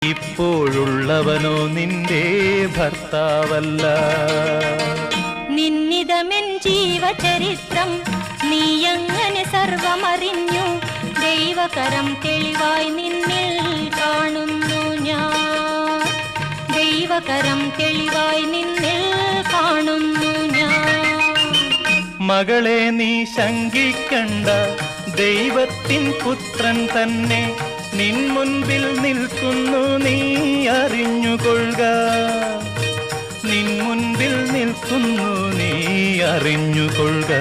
ഇപ്പോഴുള്ളവനോ നിന്റെ ഭർത്താവല്ല. നിന്നിതമെൻ ജീവചരിത്രം നീയങ്ങനെ സർവമറിഞ്ഞു. ദൈവകരം തെളിവായി നിന്നിൽ കാണുന്നു ഞാൻ. ദൈവകരം തെളിവായി നിന്നിൽ കാണുന്നു ഞാൻ. മകളെ നീ ശങ്കിക്കണ്ട, ദൈവത്തിൻ പുത്രൻ തന്നെ നിൻ മുൻപിൽ നിൽക്കുന്നു, നീ അറിഞ്ഞുകൊള്ളുക. നിൻ മുൻപിൽ നിൽക്കുന്നു, നീ അറിഞ്ഞുകൊള്ളുക.